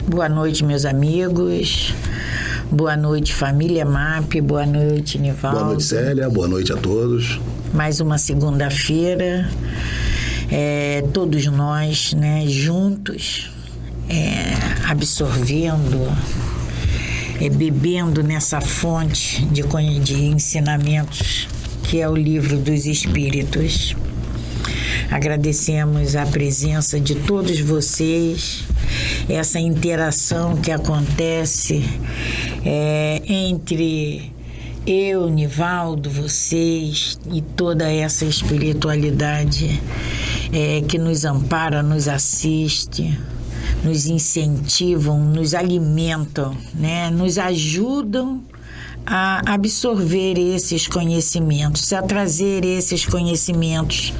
Boa noite, meus amigos. Boa noite, família MAP. Boa noite, Nivaldo. Boa noite, Célia. Boa noite a todos. Mais uma segunda-feira. Todos nós, né, juntos, absorvendo, bebendo nessa fonte de ensinamentos que é o Livro dos Espíritos. Agradecemos a presença de todos vocês, essa interação que acontece entre eu, Nivaldo, vocês e toda essa espiritualidade que nos ampara, nos assiste, nos incentivam, nos alimentam, né? Nos ajudam a absorver esses conhecimentos, a trazer esses conhecimentos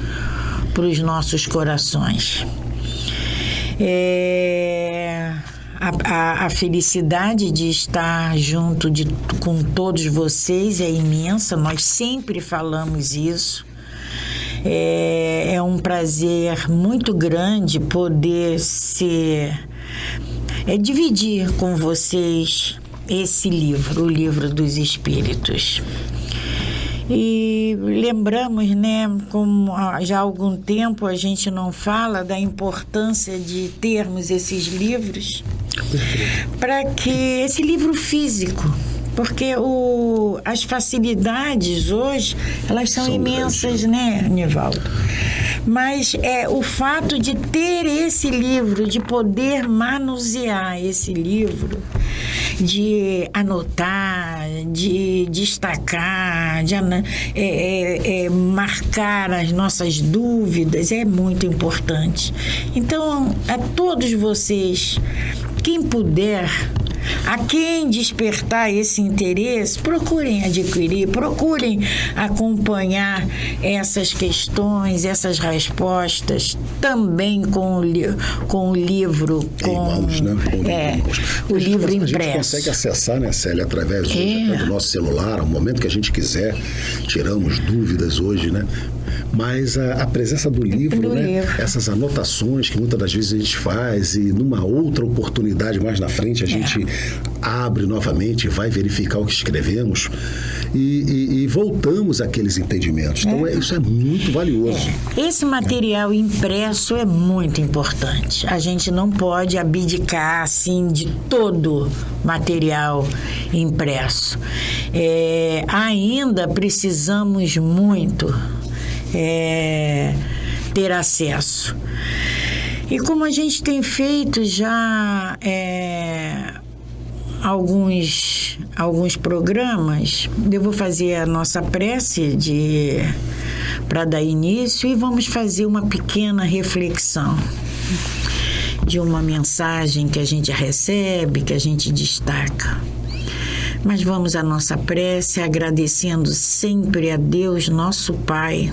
para os nossos corações. A felicidade de estar junto com todos vocês é imensa, nós sempre falamos isso. É um prazer muito grande poder dividir com vocês esse livro, o Livro dos Espíritos. E lembramos, né, como já há algum tempo a gente não fala da importância de termos esses livros, para que esse livro físico, porque as facilidades hoje, elas são imensas, né, Nivaldo? Mas o fato de ter esse livro, de poder manusear esse livro, de anotar, de destacar, de marcar as nossas dúvidas, é muito importante. Então, a todos vocês, quem puder, a quem despertar esse interesse, procurem adquirir, procurem acompanhar essas questões, essas respostas, também com o livro, em mãos, né? O livro impresso. A gente consegue acessar, né, Célia, através do nosso celular, ao momento que a gente quiser. Tiramos dúvidas hoje, né? Mas a presença do livro, né? Essas anotações que muitas das vezes a gente faz e numa outra oportunidade mais na frente a gente abre novamente, vai verificar o que escrevemos e voltamos àqueles entendimentos. Então isso é muito valioso. Esse material impresso é muito importante. A gente não pode abdicar assim de todo material impresso. Ainda precisamos muito ter acesso. E como a gente tem feito já alguns programas, eu vou fazer a nossa prece para dar início e vamos fazer uma pequena reflexão de uma mensagem que a gente recebe, que a gente destaca. Mas vamos à nossa prece agradecendo sempre a Deus, nosso Pai,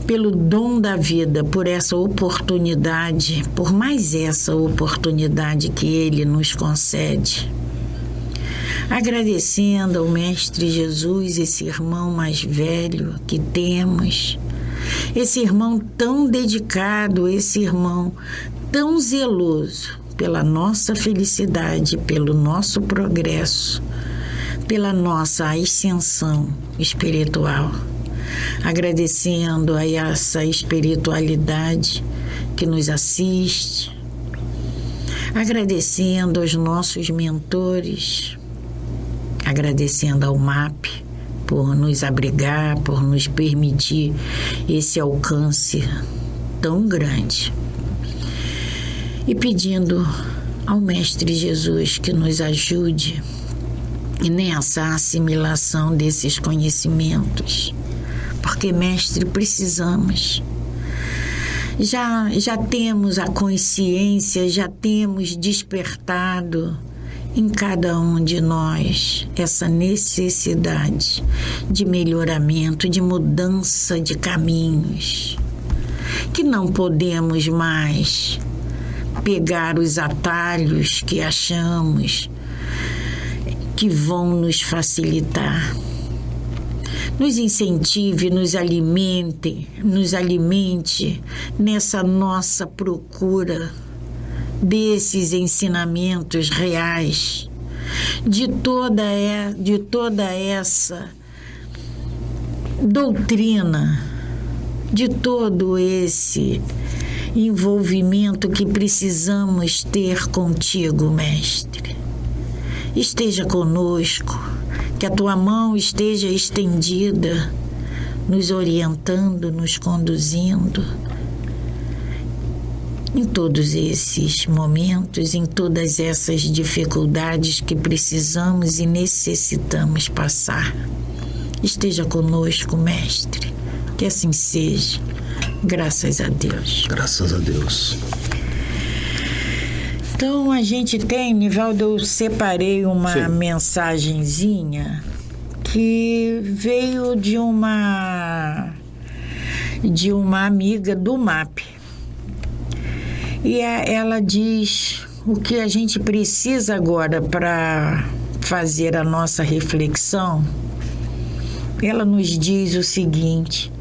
pelo dom da vida, por essa oportunidade, por mais essa oportunidade que Ele nos concede. Agradecendo ao Mestre Jesus, esse irmão mais velho que temos, esse irmão tão dedicado, esse irmão tão zeloso pela nossa felicidade, pelo nosso progresso, pela nossa ascensão espiritual. Agradecendo a essa espiritualidade que nos assiste, agradecendo aos nossos mentores, agradecendo ao MAP por nos abrigar, por nos permitir esse alcance tão grande. E pedindo ao Mestre Jesus que nos ajude nessa assimilação desses conhecimentos, porque, Mestre, precisamos. Já temos a consciência, já temos despertado em cada um de nós essa necessidade de melhoramento, de mudança de caminhos, que não podemos mais pegar os atalhos que achamos que vão nos facilitar. Nos incentive, nos alimente nessa nossa procura desses ensinamentos reais, de toda essa doutrina, de todo esse envolvimento que precisamos ter contigo, Mestre. Esteja conosco, que a tua mão esteja estendida, nos orientando, nos conduzindo em todos esses momentos, em todas essas dificuldades que precisamos e necessitamos passar. Esteja conosco, Mestre, que assim seja. Graças a Deus. Graças a Deus. Então, a gente tem, Nivaldo, eu separei uma mensagenzinha que veio de uma amiga do MAP. E ela diz o que a gente precisa agora para fazer a nossa reflexão. Ela nos diz o seguinte: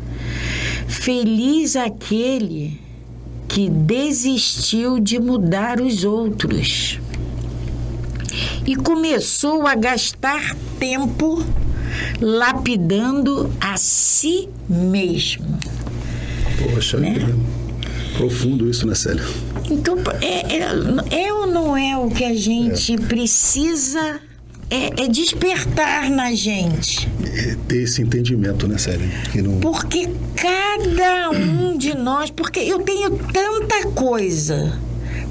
feliz aquele que desistiu de mudar os outros e começou a gastar tempo lapidando a si mesmo. Poxa, né? Profundo isso, né, Célia? Então, é ou não é o que a gente precisa despertar na gente? Ter esse entendimento, né, Célia? Porque cada um de nós... Porque eu tenho tanta coisa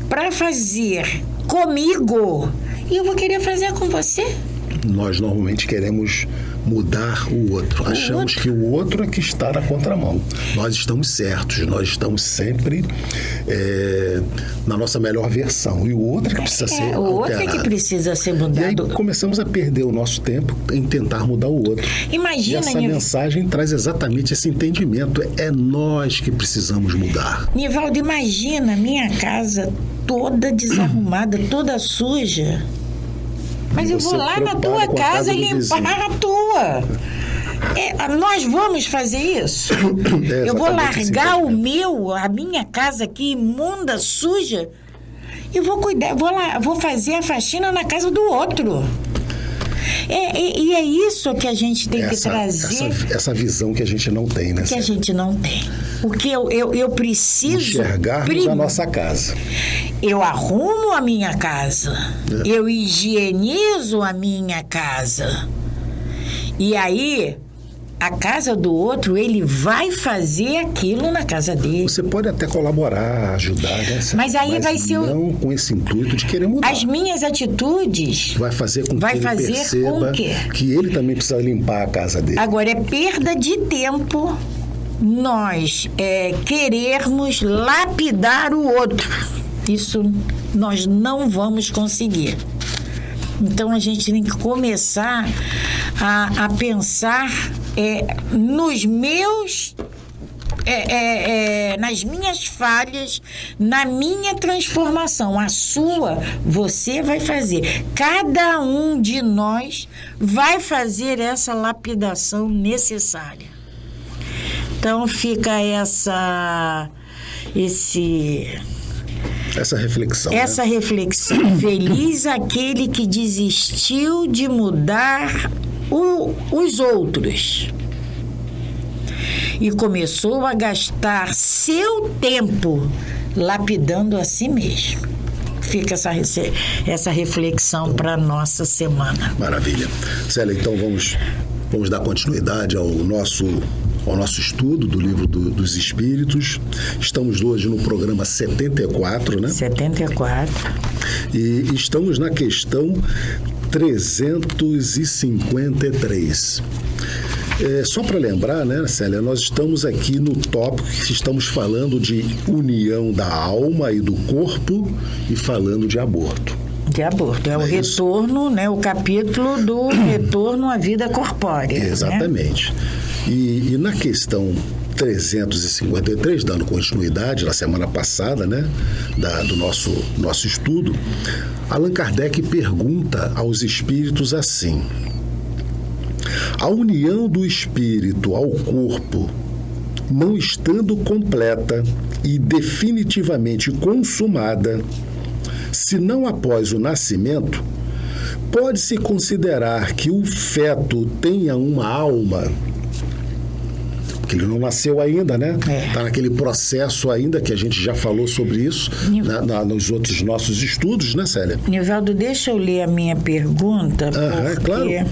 para fazer comigo e eu vou querer fazer com você. Nós normalmente queremos mudar o outro. Achamos que o outro é que está na contramão. Nós estamos certos, nós estamos sempre na nossa melhor versão. E o outro é que precisa ser alterado. O outro é que precisa ser mudado. E aí começamos a perder o nosso tempo em tentar mudar o outro. Imagina, e essa mensagem traz exatamente esse entendimento. É nós que precisamos mudar. Nivaldo, imagina minha casa toda desarrumada, toda suja. Mas eu vou lá na tua casa e limpar a tua. Nós vamos fazer isso? Eu vou largar a minha casa aqui imunda, suja, e vou cuidar, vou fazer a faxina na casa do outro. E é isso que a gente tem que trazer. Essa visão que a gente não tem, né? Que a gente não tem. O que eu preciso... Enxergarmos a nossa casa. Eu arrumo a minha casa. Eu higienizo a minha casa. E aí, a casa do outro, ele vai fazer aquilo na casa dele. Você pode até colaborar, ajudar, né? Mas aí vai ser não com esse intuito de querer mudar. As minhas atitudes... Vai fazer com que ele perceba que ele também precisa limpar a casa dele. Agora, é perda de tempo nós querermos lapidar o outro. Isso nós não vamos conseguir. Então, a gente tem que começar a pensar nos meus... nas minhas falhas, na minha transformação. A sua, você vai fazer. Cada um de nós vai fazer essa lapidação necessária. Então, fica essa reflexão. Essa reflexão. Feliz aquele que desistiu de mudar os outros e começou a gastar seu tempo lapidando a si mesmo. Fica essa reflexão para a nossa semana. Maravilha. Célia, então vamos dar continuidade ao nosso estudo do Livro dos Espíritos. Estamos hoje no programa 74, né? 74. E estamos na questão 353. Só para lembrar, né, Célia, nós estamos aqui no tópico que estamos falando de união da alma e do corpo e falando de aborto. De aborto. É o retorno, né? O capítulo do retorno à vida corpórea. Exatamente. Né? E na questão 353, dando continuidade na semana passada, né, do nosso estudo, Allan Kardec pergunta aos espíritos assim: a união do espírito ao corpo, não estando completa e definitivamente consumada, se não após o nascimento, pode-se considerar que o feto tenha uma alma, porque ele não nasceu ainda, né? Está naquele processo ainda, que a gente já falou sobre isso nos outros nossos estudos, né, Célia? Nivaldo, deixa eu ler a minha pergunta. Claro. É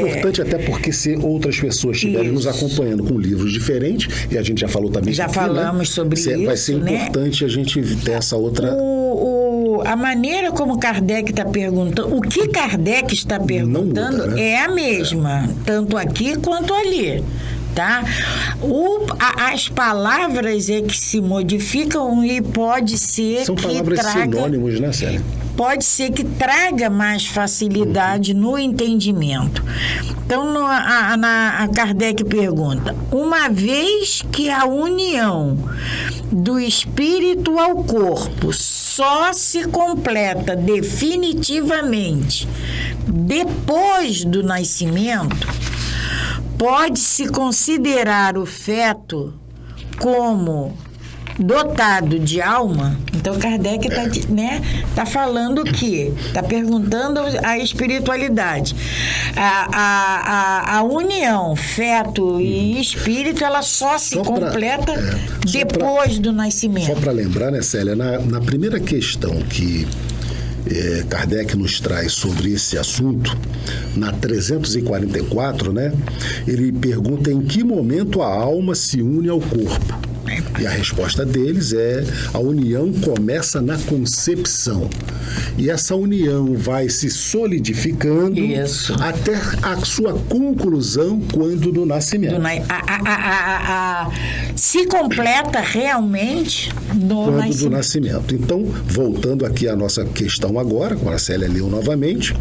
importante, até porque se outras pessoas estiverem nos acompanhando com livros diferentes, e a gente já falou também já falamos sobre isso, vai ser importante a gente ter essa outra... A maneira como Kardec está perguntando, o que Kardec está perguntando muda, né? É a mesma, tanto aqui quanto ali. Tá? As palavras é que se modificam e pode ser São que palavras sinônimos, né, Célia? Pode ser que traga mais facilidade no entendimento. Então, a Kardec pergunta: uma vez que a união do espírito ao corpo só se completa definitivamente depois do nascimento, pode-se considerar o feto como dotado de alma? Então, Kardec está falando que, está perguntando a espiritualidade. A união feto e espírito, ela só se completa depois do nascimento. Só para lembrar, né, Célia, na primeira questão que Kardec nos traz sobre esse assunto, na 344, né, ele pergunta em que momento a alma se une ao corpo. E a resposta deles é: a união começa na concepção. E essa união vai se solidificando até a sua conclusão quando do nascimento. Se completa realmente do nascimento. Então, voltando aqui à nossa questão agora, com a Célia leu novamente.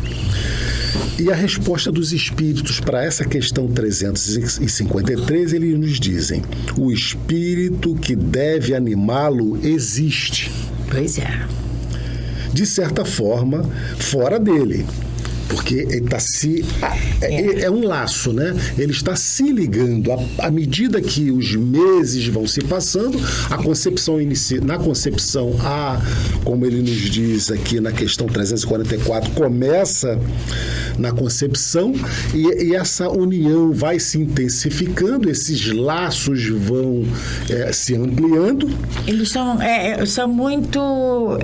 E a resposta dos espíritos para essa questão 353, eles nos dizem: o espírito que deve animá-lo existe. Pois é. De certa forma, fora dele. Porque ele está é um laço, né? Ele está se ligando. À medida que os meses vão se passando, a concepção na concepção, como ele nos diz aqui na questão 344, começa na concepção e essa união vai se intensificando, esses laços vão se ampliando. Eles são muito...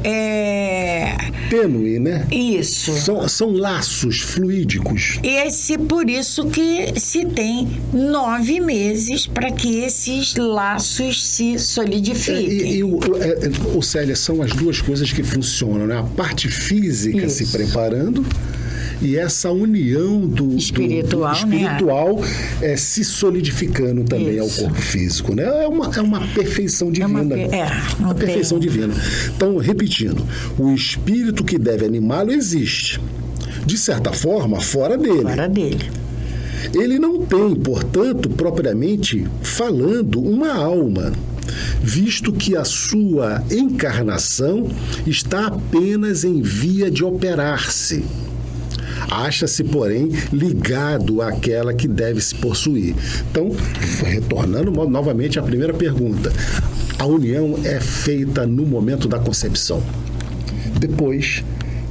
tênue, né? Isso. São laços fluídicos. Por isso que se tem 9 meses para que esses laços se solidifiquem. Célia, são as duas coisas que funcionam, né? A parte física se preparando e essa união do espiritual se solidificando também ao corpo físico, né? É uma perfeição divina. Uma perfeição divina. Então, repetindo, o espírito que deve animá-lo existe. De certa forma, fora dele. Fora dele. Ele não tem, portanto, propriamente falando, uma alma, visto que a sua encarnação está apenas em via de operar-se. Acha-se, porém, ligado àquela que deve se possuir. Então, retornando novamente à primeira pergunta, a união é feita no momento da concepção. Depois,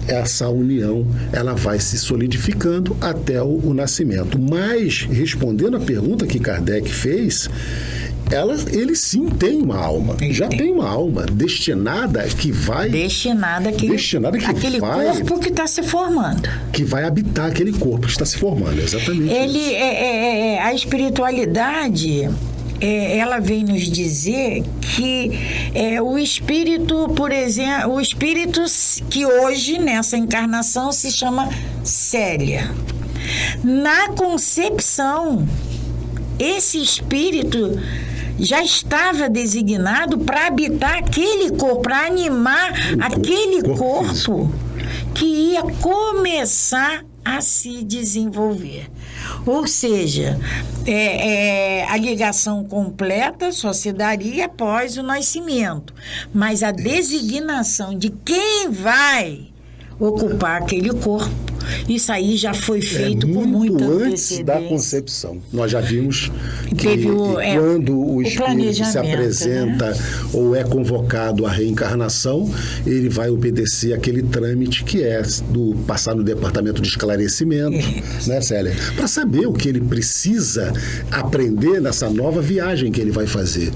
essa união ela vai se solidificando até o nascimento. Mas, respondendo a pergunta que Kardec fez, ele sim tem uma alma. Tem uma alma destinada que vai... aquele corpo que está se formando. Que vai habitar aquele corpo que está se formando, exatamente. A espiritualidade... ela vem nos dizer que o espírito, por exemplo, o espírito que hoje, nessa encarnação, se chama Célia. Na concepção, esse espírito já estava designado para habitar aquele corpo, para animar aquele corpo que ia começar a se desenvolver. Ou seja, a ligação completa só se daria após o nascimento. Mas a designação de quem vai ocupar aquele corpo Isso aí já foi feito com muito muita antes da concepção. Nós já vimos que quando o espírito se apresenta, né, ou é convocado à reencarnação, ele vai obedecer aquele trâmite que é do passar no departamento de esclarecimento, né, Célia? Para saber o que ele precisa aprender nessa nova viagem que ele vai fazer.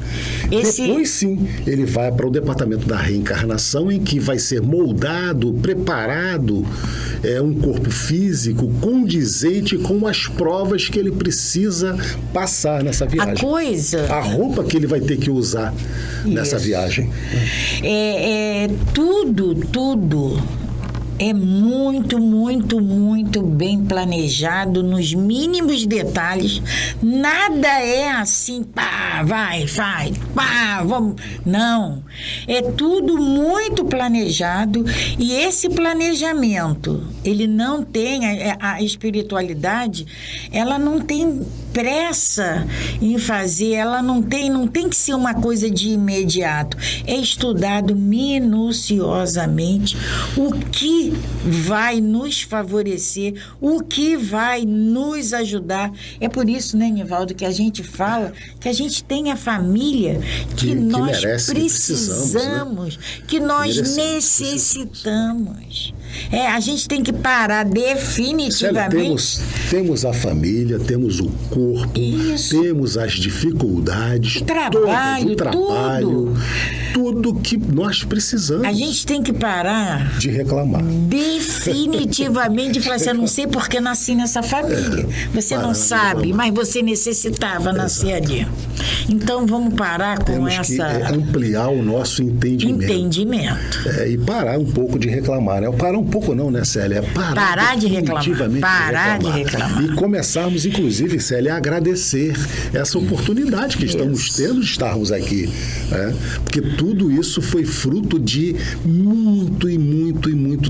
Depois, sim, ele vai para o departamento da reencarnação, em que vai ser moldado, preparado, um corpo físico condizente com as provas que ele precisa passar nessa viagem. A roupa que ele vai ter que usar nessa viagem. Tudo é muito, muito, muito bem planejado nos mínimos detalhes. Nada é assim, pá, vai, faz, pá, vamos. Não. É tudo muito planejado, e esse planejamento, ele não tem, a espiritualidade, ela não tem pressa em fazer, ela não tem que ser uma coisa de imediato. É estudado minuciosamente o que vai nos favorecer, o que vai nos ajudar. É por isso, né, Nivaldo, que a gente fala que a gente tem a família que nós precisamos, que nós necessitamos. A gente tem que parar definitivamente. Célia, temos a família, temos o corpo, temos as dificuldades, o trabalho, tudo que nós precisamos. A gente tem que parar de reclamar. Definitivamente de falar assim, eu não sei porque nasci nessa família. Você não sabe, mas você necessitava nascer ali. Então vamos parar com essa... Temos que ampliar o nosso entendimento. E parar um pouco de reclamar, né? Parar um pouco não, né, Célia? Parar de reclamar. E começarmos, inclusive, Célia, a agradecer essa oportunidade que estamos tendo de estarmos aqui. Né? Porque tudo isso foi fruto de muito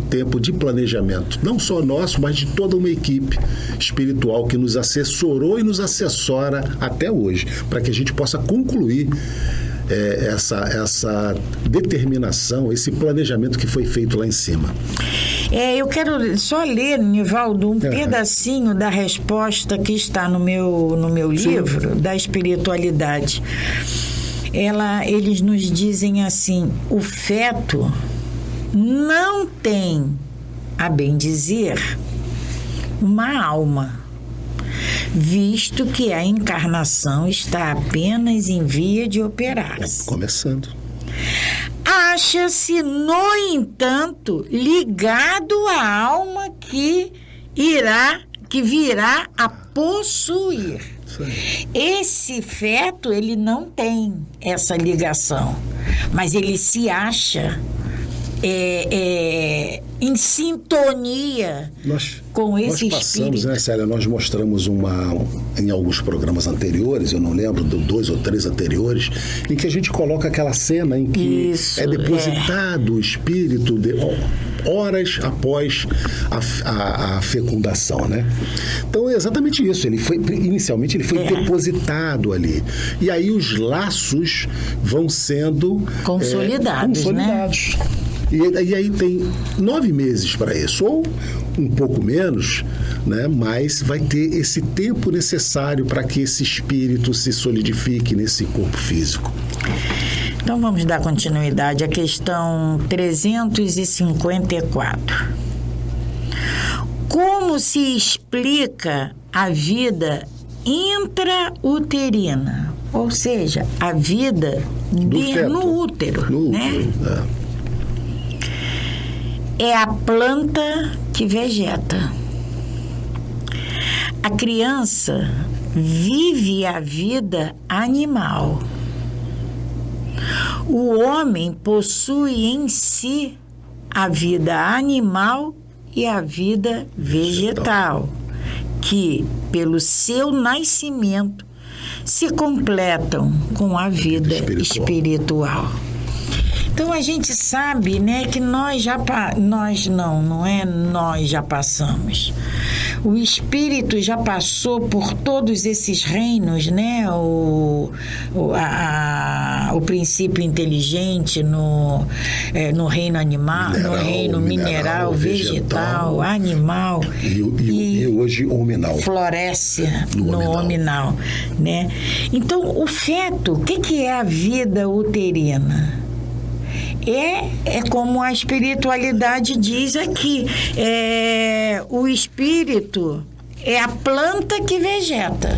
tempo de planejamento. Não só nosso, mas de toda uma equipe espiritual que nos assessorou e nos assessora até hoje, para que a gente possa concluir essa determinação, esse planejamento que foi feito lá em cima. Eu quero só ler, Nivaldo, um pedacinho da resposta que está no meu livro, da espiritualidade. Eles nos dizem assim: o feto não tem, a bem dizer, uma alma, visto que a encarnação está apenas em via de operar-se. Começando. Acha-se, no entanto, ligado à alma que virá a possuir. Esse feto, ele não tem essa ligação, mas ele se acha em sintonia com esse espírito. Nós passamos, né, Célia? Nós mostramos em alguns programas anteriores, eu não lembro, 2 ou 3 anteriores, em que a gente coloca aquela cena em que é depositado o espírito horas após a fecundação, né? Então é exatamente isso. Inicialmente ele foi depositado ali. E aí os laços vão sendo consolidados. Né? E aí tem 9 meses para isso, ou um pouco menos, né? Mas vai ter esse tempo necessário para que esse espírito se solidifique nesse corpo físico. Então vamos dar continuidade à questão 354. Como se explica a vida intrauterina? Ou seja, a vida no útero. Né? É a planta que vegeta. A criança vive a vida animal. O homem possui em si a vida animal e a vida vegetal, que, pelo seu nascimento, se completam com a vida espiritual. Então a gente sabe, né, que nós já passamos. O espírito já passou por todos esses reinos, né? o princípio inteligente no reino animal, no reino mineral, vegetal, animal. E hoje hominal. Floresce no hominal, né? Então, o feto, o que é a vida uterina? É como a espiritualidade diz aqui, o espírito é a planta que vegeta,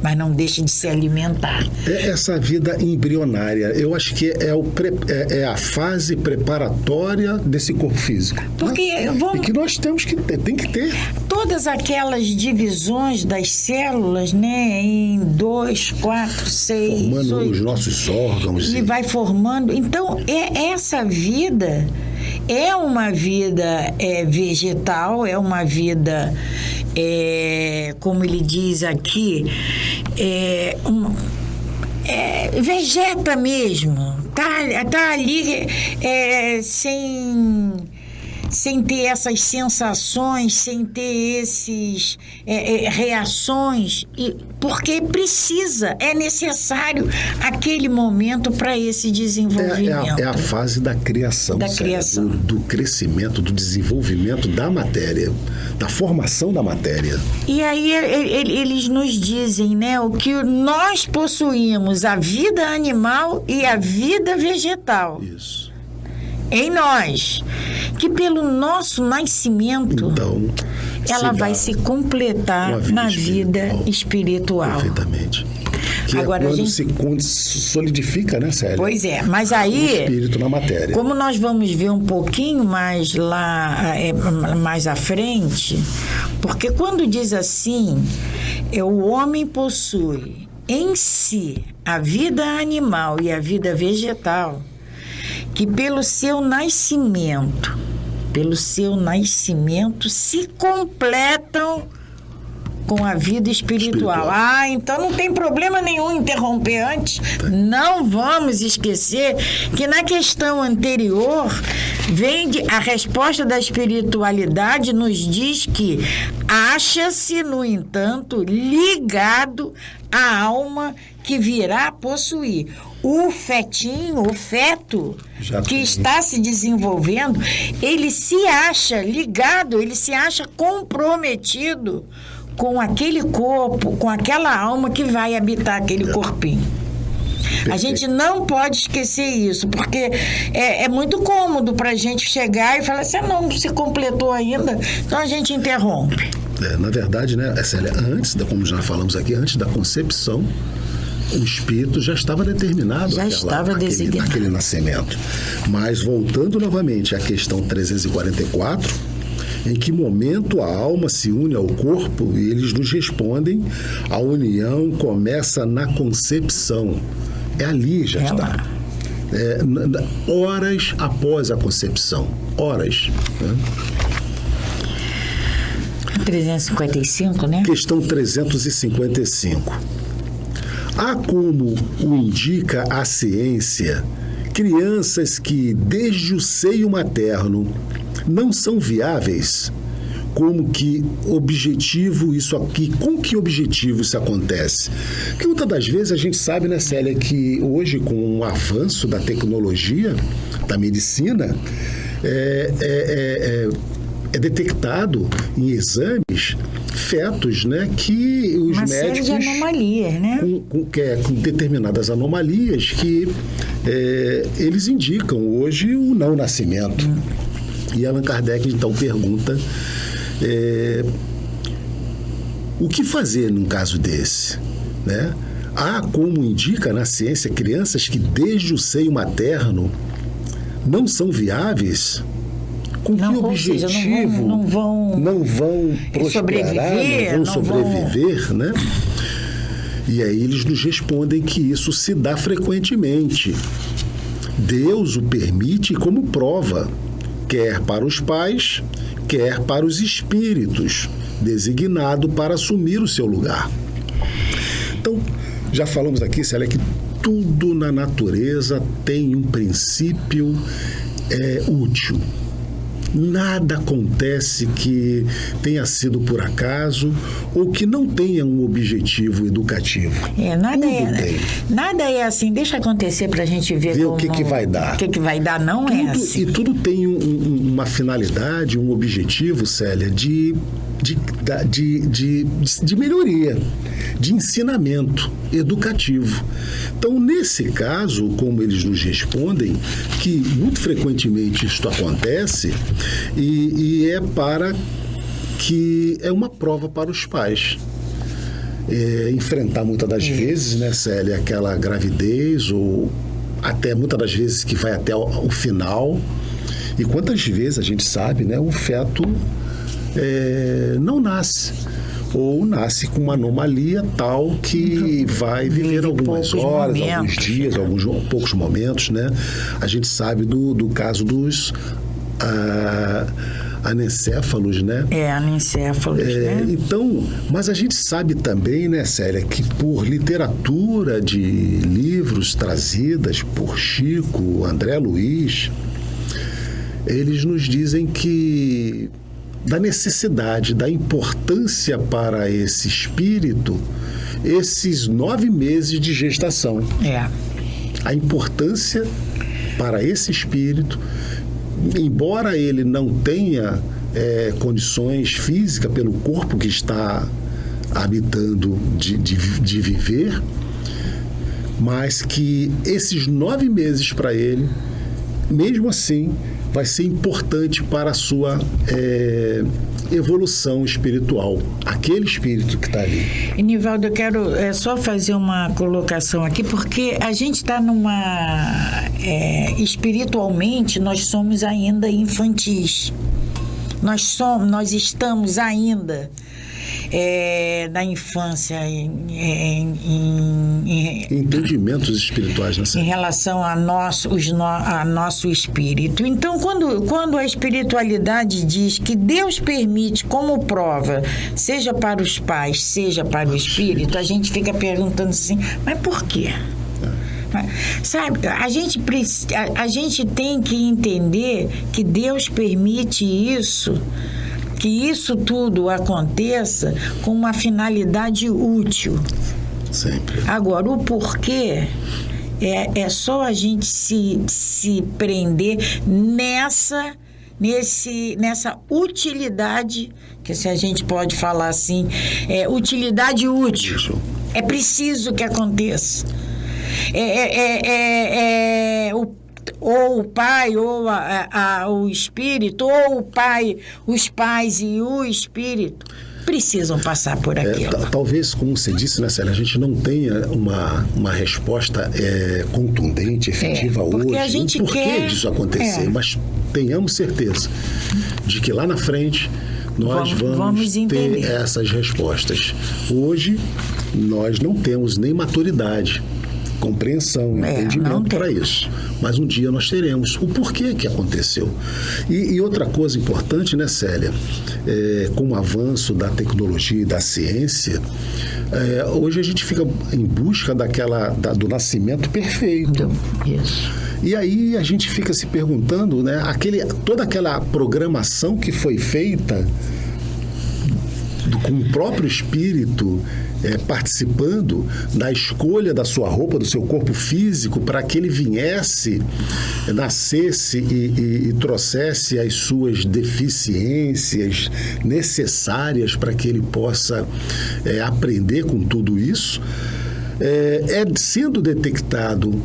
mas não deixa de se alimentar. Essa vida embrionária, eu acho que é a fase preparatória desse corpo físico. Porque E que nós temos que ter, tem que ter. Todas aquelas divisões das células, né, em 2, 4, 6, formando 8, os nossos órgãos. E vai formando. Então, essa vida é uma vida vegetal, é uma vida, como ele diz aqui, vegeta mesmo, tá ali sem ter essas sensações, sem ter esses reações, porque é necessário aquele momento para esse desenvolvimento. É a fase da criação, do crescimento, do desenvolvimento da matéria, da formação da matéria. E aí eles nos dizem, né, o que nós possuímos, a vida animal e a vida vegetal. Isso. Em nós, que pelo nosso nascimento, então, ela vai se completar na vida espiritual. Perfeitamente. Que agora, quando se solidifica, né, Célia? Pois é, mas aí, o espírito na matéria. Como nós vamos ver um pouquinho mais lá, mais à frente, porque quando diz assim, o homem possui em si a vida animal e a vida vegetal, que pelo seu nascimento se completam com a vida espiritual. Então não tem problema nenhum interromper antes. Não vamos esquecer que na questão anterior a resposta da espiritualidade nos diz que acha-se, no entanto, ligado à alma que virá a possuir. O feto que está se desenvolvendo, ele se acha ligado, ele se acha comprometido com aquele corpo, com aquela alma que vai habitar aquele corpinho. Perfeito. A gente não pode esquecer isso, porque é muito cômodo para a gente chegar e falar assim, não se completou ainda, então a gente interrompe. Na verdade, né, Célia, como já falamos aqui, antes da concepção, o espírito já estava determinado. Aquele nascimento. Mas voltando novamente à questão 344, em que momento a alma se une ao corpo, e eles nos respondem, a união começa na concepção. Ali já está. Horas após a concepção. Horas. Né? 355, né? Questão 355. Há como o indica a ciência, crianças que desde o seio materno não são viáveis. Com que objetivo isso acontece? Porque muitas das vezes a gente sabe, né, Célia, que hoje com o avanço da tecnologia, da medicina, é detectado em exames fetos, né, que os uma médicos... série de anomalias, né? Com determinadas anomalias que eles indicam hoje o não nascimento. E Allan Kardec, então, pergunta o que fazer num caso desse, né? Há, como indica na ciência, crianças que desde o seio materno não são viáveis? Com que objetivo? Seja, não vão prosperar, não vão sobreviver, né? E aí eles nos respondem que isso se dá frequentemente. Deus o permite como prova, quer para os pais, quer para os espíritos, designado para assumir o seu lugar. Então, já falamos aqui, Célia, que tudo na natureza tem um princípio útil. nada acontece que tenha sido por acaso ou que não tenha um objetivo educativo. Nada é assim, deixa acontecer para a gente ver o que vai dar. O que vai dar não tudo, é assim. E tudo tem uma finalidade, um objetivo, Célia, de melhoria, de ensinamento educativo. Então, nesse caso, como eles nos respondem, que muito frequentemente isto acontece e é para que é uma prova para os pais. Enfrentar muitas das vezes, né, Célia, aquela gravidez ou até muitas das vezes que vai até o final. E quantas vezes a gente sabe, né, o feto não nasce ou nasce com uma anomalia tal que vai viver algumas horas, alguns dias, alguns poucos momentos, né? A gente sabe do caso dos anencéfalos, né? Anencéfalos, né? Então, mas a gente sabe também, né, Célia, que por literatura de livros trazidas por Chico, André Luiz, eles nos dizem que da necessidade, da importância para esse espírito, esses 9 meses de gestação. A importância para esse espírito, embora ele não tenha condições físicas pelo corpo que está habitando de viver, mas que esses 9 meses para ele, mesmo assim, vai ser importante para a sua evolução espiritual, aquele espírito que está ali. E, Nivaldo, eu quero só fazer uma colocação aqui, porque a gente está espiritualmente, nós somos ainda infantis. Nós estamos ainda da infância entendimentos espirituais em relação a nosso espírito. Então, quando a espiritualidade diz que Deus permite como prova, seja para os pais, seja para o espírito, a gente fica perguntando assim, mas por quê? Sabe, a gente tem que entender que Deus permite isso, que isso tudo aconteça com uma finalidade útil. Sempre. Agora, o porquê é só a gente se prender nessa utilidade, que se a gente pode falar assim, utilidade útil. Isso. É preciso que aconteça. Ou o pai, ou o espírito, ou o pai, os pais e o espírito precisam passar por aquilo. Talvez, como você disse, né, Célia, a gente não tenha uma resposta contundente, efetiva hoje, a gente no porquê disso acontecer, mas tenhamos certeza de que lá na frente nós vamos ter essas respostas. Hoje, nós não temos nem maturidade, compreensão, entendimento para isso. Mas um dia nós teremos o porquê que aconteceu. E outra coisa importante, né, Célia? Com o avanço da tecnologia e da ciência, hoje a gente fica em busca do nascimento perfeito. Isso. E aí a gente fica se perguntando, né, toda aquela programação que foi feita com o próprio espírito participando da escolha da sua roupa, do seu corpo físico, para que ele viesse, nascesse e trouxesse as suas deficiências necessárias para que ele possa aprender com tudo isso, sendo detectado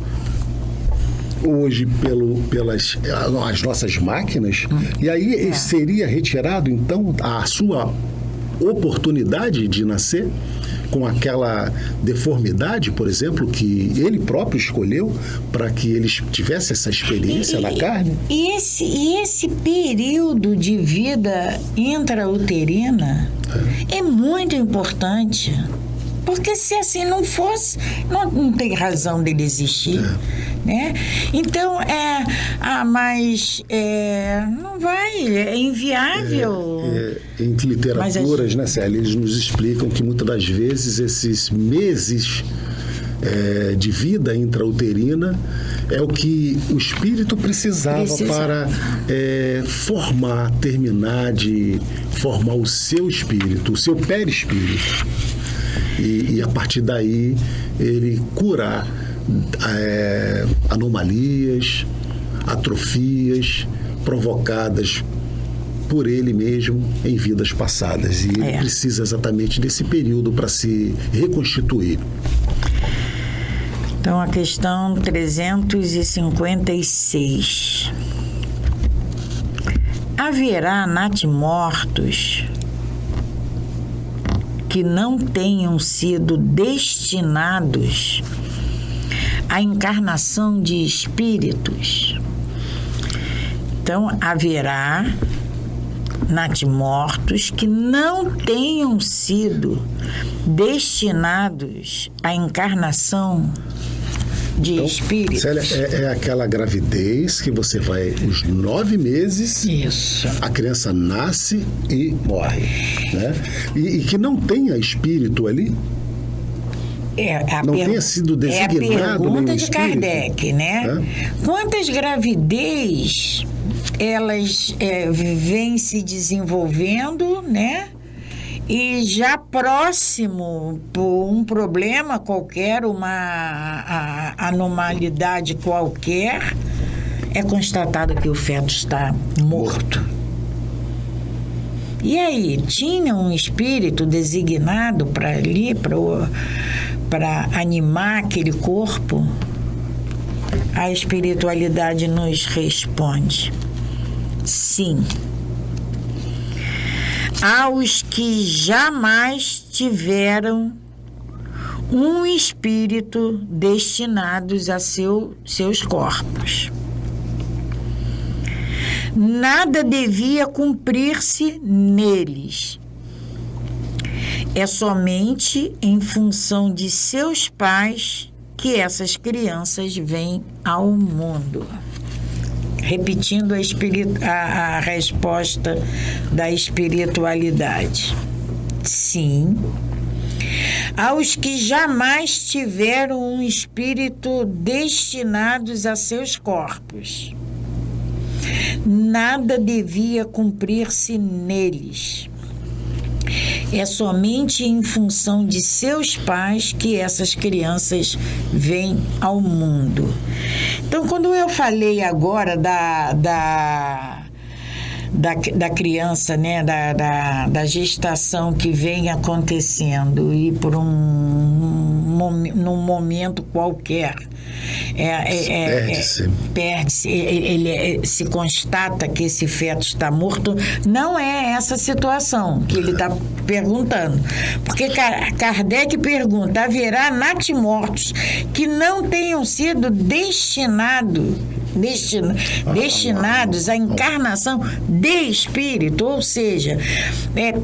hoje pelas as nossas máquinas, e aí seria retirado, então, a sua oportunidade de nascer com aquela deformidade, por exemplo, que ele próprio escolheu para que ele tivesse essa experiência na carne. E esse período de vida intrauterina é muito importante. Porque se assim não fosse, não tem razão dele existir. Né? Então, mas não vai, é inviável. Em literaturas, né, Célia, eles nos explicam que muitas das vezes esses meses de vida intrauterina, é o que o espírito precisava. Para terminar de formar o seu espírito, o seu perispírito. E a partir daí ele curar anomalias, atrofias provocadas por ele mesmo em vidas passadas. E ele precisa exatamente desse período para se reconstituir. Então, a questão 356. Haverá natimortos que não tenham sido destinados à encarnação de espíritos? Então, haverá natimortos que não tenham sido destinados à encarnação de espíritos. Célia, é aquela gravidez que você vai os 9 meses. Isso. A criança nasce e morre, né? E que não tenha espírito ali. Não tenha sido designado nenhum espírito. É a pergunta de Kardec, né? Quantas gravidez elas vêm se desenvolvendo, né? E já próximo, por um problema qualquer, uma anormalidade qualquer, é constatado que o feto está morto. E aí, tinha um espírito designado para ali, para animar aquele corpo? A espiritualidade nos responde: sim. Aos que jamais tiveram um espírito destinados a seus corpos. Nada devia cumprir-se neles. É somente em função de seus pais que essas crianças vêm ao mundo. Repetindo a resposta da espiritualidade. Sim. Aos que jamais tiveram um espírito destinados a seus corpos. Nada devia cumprir-se neles. É somente em função de seus pais que essas crianças vêm ao mundo. Então, quando eu falei agora da criança, né, da gestação que vem acontecendo e por num momento qualquer perde-se, se constata que esse feto está morto, não é essa situação que ele está perguntando. Porque Kardec pergunta: haverá natimortos que não tenham sido destinados à encarnação de espírito, ou seja,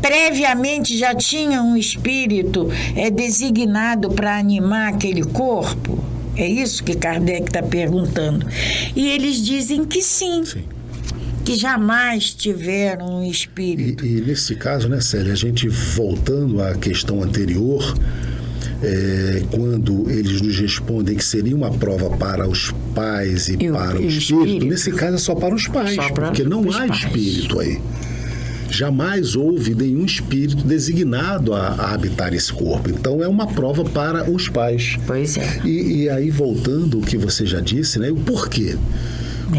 previamente já tinha um espírito designado para animar aquele corpo? É isso que Kardec está perguntando. E eles dizem que sim. Que jamais tiveram um espírito. E nesse caso, né, Célia, a gente voltando à questão anterior, quando eles nos respondem que seria uma prova para os pais e para o espírito, nesse caso é só para os pais, porque não há espírito aí. Jamais houve nenhum espírito designado a habitar esse corpo. Então, é uma prova para os pais. Pois é. E aí, voltando ao que você já disse, né? O porquê?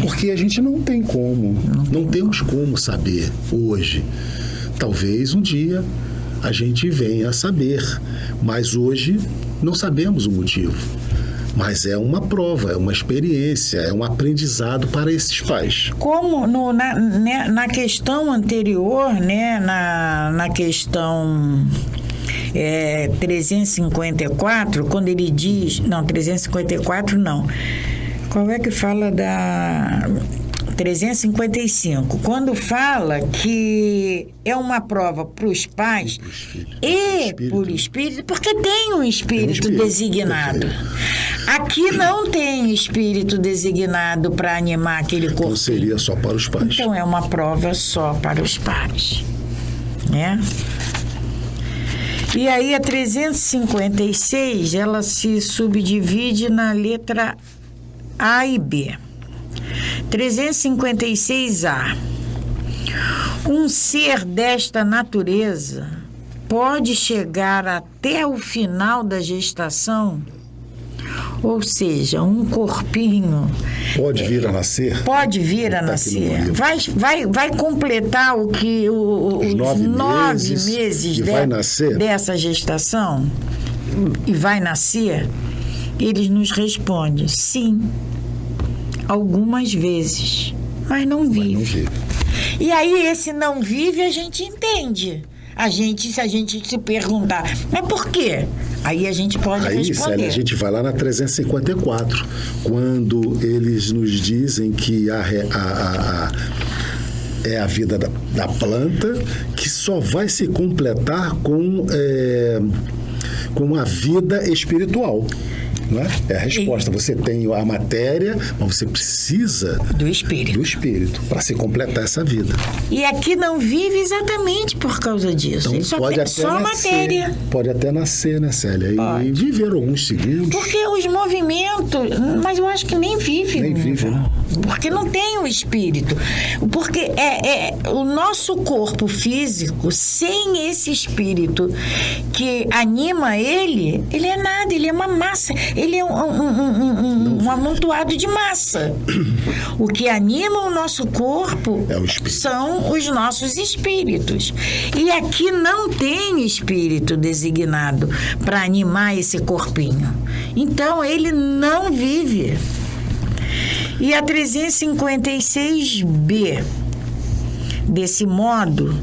Porque a gente não tem como, não temos como saber hoje. Talvez um dia a gente venha a saber, mas hoje não sabemos o motivo. Mas é uma prova, é uma experiência, é um aprendizado para esses pais. Como na questão anterior, né, na questão 354, quando ele diz... Não, 354 não. Qual é que fala da... 355, quando fala que é uma prova para os pais e por espírito, porque tem um espírito designado. Aqui não tem espírito designado para animar aquele corpo. Então seria só para os pais. Então é uma prova só para os pais, né? E aí a 356, ela se subdivide na letra A e B. 356A. Um ser desta natureza pode chegar até o final da gestação? Ou seja, um corpinho... Pode vir a nascer? Pode vir a nascer. Vai completar o que os 9 meses vai nascer? Dessa gestação? E vai nascer? Eles nos respondem, sim, algumas vezes, mas não vive. E aí, esse não vive, a gente entende. Se a gente se perguntar, mas por quê? Aí a gente pode responder. Célia, a gente vai lá na 354, quando eles nos dizem que é a vida da planta que só vai se completar com a vida espiritual. Não é? É a resposta. Você tem a matéria, mas você precisa do espírito para se completar essa vida. E aqui não vive exatamente por causa disso. Então, ele só pode tem até só nascer, matéria. Pode até nascer, né, Célia? E viver alguns segundos. Porque os movimentos... Mas eu acho que nem vive. Nem vive, né? Porque não tem o espírito. Porque o nosso corpo físico, sem esse espírito que anima ele é nada, ele é uma massa. Ele é um amontoado de massa. O que anima o nosso corpo são os nossos espíritos. E aqui não tem espírito designado para animar esse corpinho. Então, ele não vive. E a 356B, desse modo,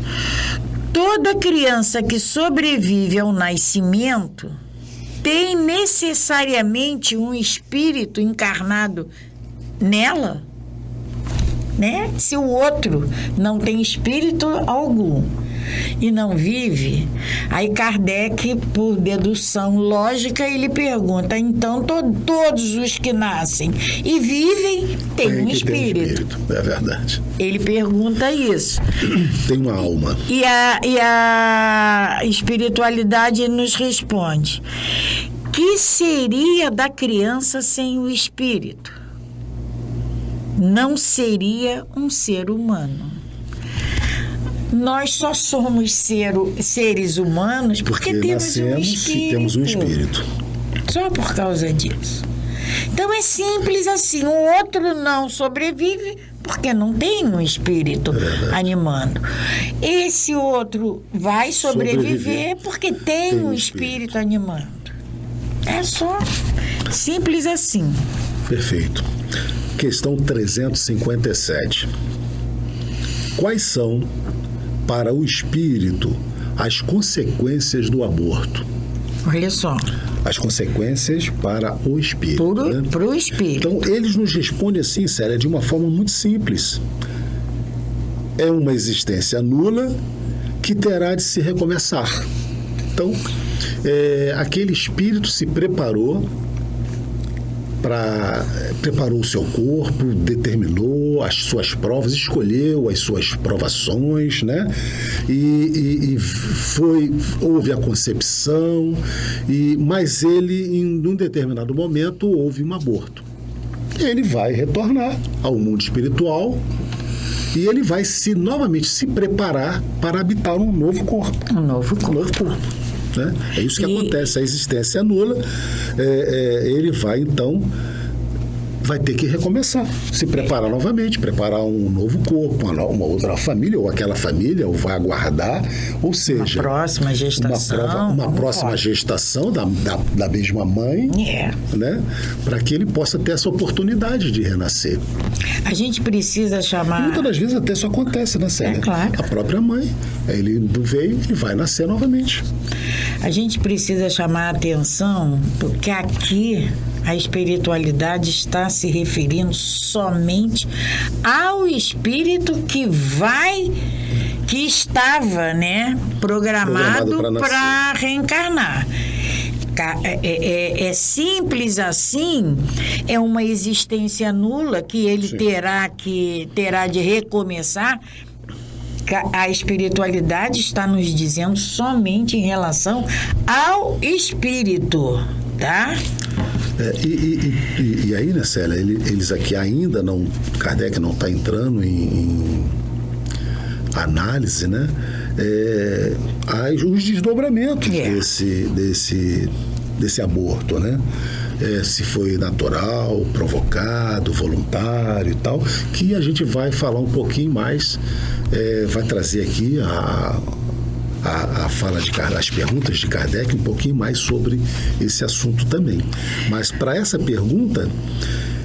toda criança que sobrevive ao nascimento tem necessariamente um espírito encarnado nela, né? Se o outro não tem espírito algum e não vive, aí Kardec, por dedução lógica, ele pergunta, então todos os que nascem e vivem têm um espírito. É verdade. Ele pergunta isso. Tem uma alma. E a espiritualidade nos responde: que seria da criança sem o espírito? Não seria um ser humano. Nós só somos seres humanos porque temos um espírito. E temos um espírito. Só por causa disso. Então é simples assim. O outro não sobrevive porque não tem um espírito animando. Esse outro vai sobreviver porque tem um espírito animando. É só simples assim. Perfeito. Questão 357. Quais são, para o espírito, as consequências do aborto? Olha só. As consequências para o espírito. Para o espírito. Então, eles nos respondem assim, Célia, de uma forma muito simples. É uma existência nula que terá de se recomeçar. Então, aquele espírito se preparou o seu corpo, determinou as suas provas, escolheu as suas provações, né? E houve a concepção, mas ele, em um determinado momento, houve um aborto. Ele vai retornar ao mundo espiritual e ele vai novamente se preparar para habitar um novo corpo. Um novo corpo. Né? É isso que acontece, a existência é nula, ele vai ter que recomeçar, se preparar novamente, preparar um novo corpo, uma outra família, ou aquela família, ou vai aguardar, ou seja... Uma próxima gestação. Uma próxima gestação da mesma mãe, né? Para que ele possa ter essa oportunidade de renascer. A gente precisa chamar... E muitas das vezes até isso acontece, né, Célia? Claro. A própria mãe, ele veio e vai nascer novamente. A gente precisa chamar a atenção, porque aqui a espiritualidade está se referindo somente ao espírito que estava, né, programado para reencarnar. É simples assim, é uma existência nula que ele terá de recomeçar. A espiritualidade está nos dizendo somente em relação ao espírito, tá? E aí, né, Célia, eles aqui ainda não, Kardec não está entrando em análise, né? Os desdobramentos desse aborto, né? Se foi natural, provocado, voluntário e tal, que a gente vai falar um pouquinho mais, vai trazer aqui a fala as perguntas de Kardec um pouquinho mais sobre esse assunto também. Mas para essa pergunta,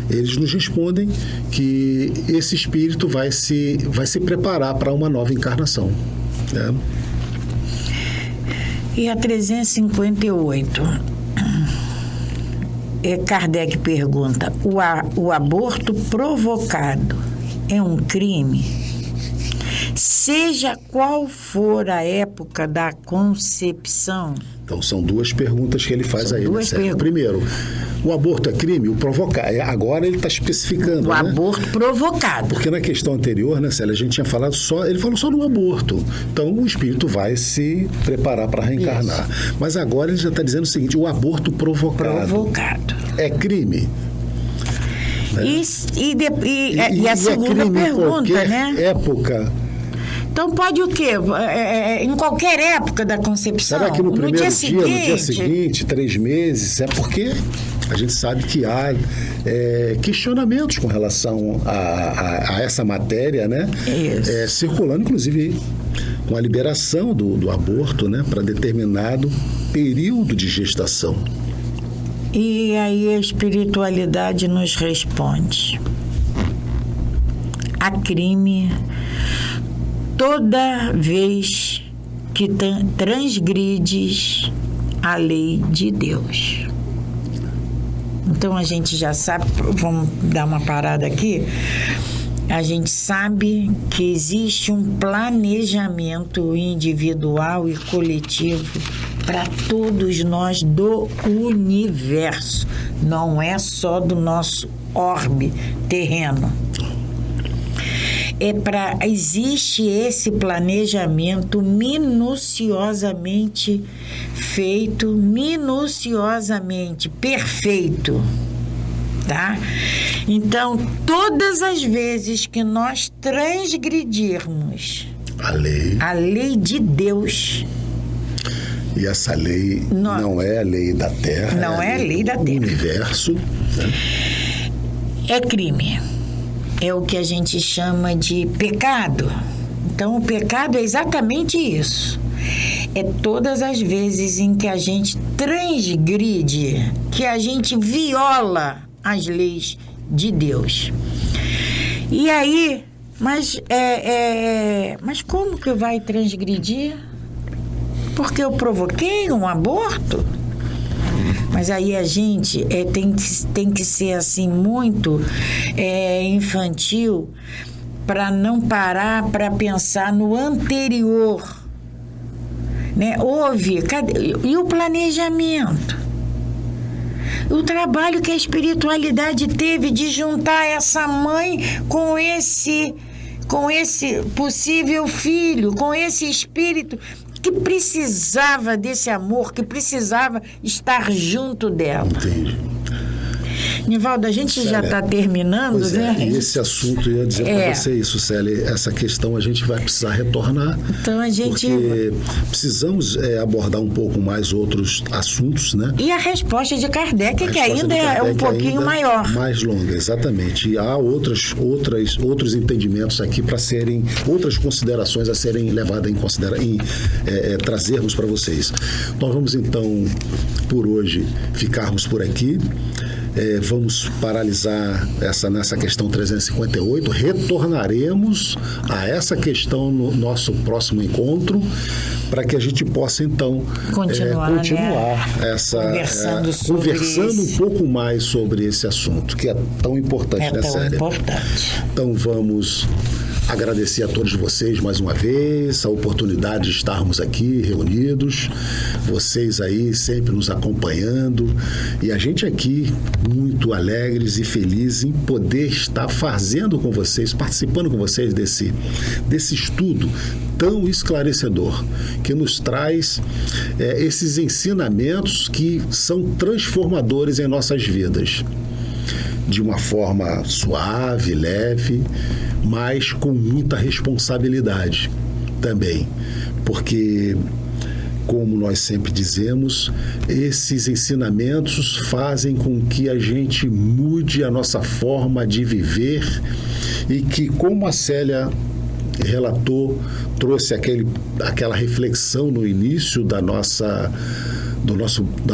eles nos respondem que esse espírito vai se preparar para uma nova encarnação, né? E a 358, Kardec pergunta: o aborto provocado é um crime? Seja qual for a época da concepção. Então, são duas perguntas que ele faz aí. Primeiro, o aborto é crime? O provocar. Agora ele está especificando. O aborto provocado. Porque na questão anterior, né, Célia, a gente tinha falado ele falou só no aborto. Então, o espírito vai se preparar para reencarnar. Isso. Mas agora ele já está dizendo o seguinte: o aborto provocado. É crime? Né? E a segunda pergunta, né? Época. Então pode o quê? Em qualquer época da concepção? Será que no primeiro dia, no dia seguinte, 3 meses? É porque a gente sabe que há questionamentos com relação a essa matéria, né? Circulando, inclusive, com a liberação do aborto, né? Para determinado período de gestação. E aí a espiritualidade nos responde: há crime toda vez que transgrides a lei de Deus. Então a gente já sabe, vamos dar uma parada aqui, a gente sabe que existe um planejamento individual e coletivo para todos nós do universo, não é só do nosso orbe terreno. Existe esse planejamento minuciosamente feito, minuciosamente perfeito, tá? Então, todas as vezes que nós transgredirmos a lei de Deus, e essa lei não é a lei da Terra, não é a lei da Terra, universo, né? É crime. É o que a gente chama de pecado. Então, o pecado é exatamente isso. É todas as vezes em que a gente transgride, que a gente viola as leis de Deus. E aí, mas como que vai transgredir? Porque eu provoquei um aborto? Mas aí a gente tem que ser assim muito infantil para não parar para pensar no anterior, né? E o planejamento? O trabalho que a espiritualidade teve de juntar essa mãe com esse possível filho, com esse espírito que precisava desse amor, que precisava estar junto dela. Entendi. Nivaldo, a gente já está terminando, né? E esse assunto, eu ia dizer para você isso, Célia, essa questão a gente vai precisar retornar. Então porque precisamos abordar um pouco mais outros assuntos, né? E a resposta de Kardec, que ainda é um pouquinho maior. Mais longa, exatamente. E há outros entendimentos aqui para serem, outras considerações a serem levadas em consideração, trazermos para vocês. Nós vamos então, por hoje, ficarmos por aqui. Vamos paralisar nessa questão 358, retornaremos a essa questão no nosso próximo encontro, para que a gente possa então continuar conversando um pouco mais sobre esse assunto, que é tão importante, né, Célia? Importante. Então vamos Agradecer a todos vocês mais uma vez, a oportunidade de estarmos aqui reunidos, vocês aí sempre nos acompanhando e a gente aqui muito alegres e felizes em poder estar fazendo com vocês, participando com vocês desse estudo tão esclarecedor, que nos traz esses ensinamentos que são transformadores em nossas vidas. De uma forma suave, leve, mas com muita responsabilidade também. Porque, como nós sempre dizemos, esses ensinamentos fazem com que a gente mude a nossa forma de viver e que, como a Célia relatou, trouxe aquela reflexão no início do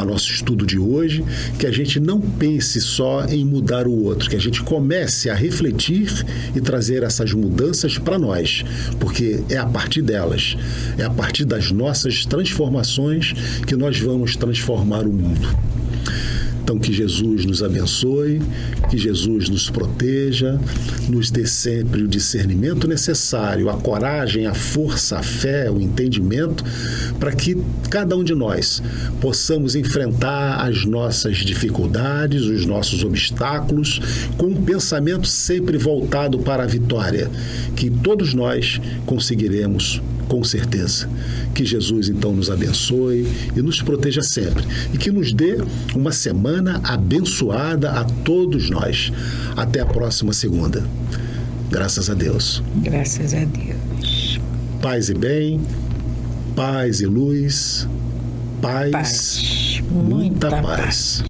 nosso estudo de hoje, que a gente não pense só em mudar o outro, que a gente comece a refletir e trazer essas mudanças para nós, porque é a partir delas, é a partir das nossas transformações que nós vamos transformar o mundo. Então, que Jesus nos abençoe, que Jesus nos proteja, nos dê sempre o discernimento necessário, a coragem, a força, a fé, o entendimento, para que cada um de nós possamos enfrentar as nossas dificuldades, os nossos obstáculos, com um pensamento sempre voltado para a vitória, que todos nós conseguiremos, com certeza. Que Jesus, então, nos abençoe e nos proteja sempre. E que nos dê uma semana abençoada a todos nós. Até a próxima segunda. Graças a Deus. Graças a Deus. Paz e bem, paz e luz, paz. Muita paz.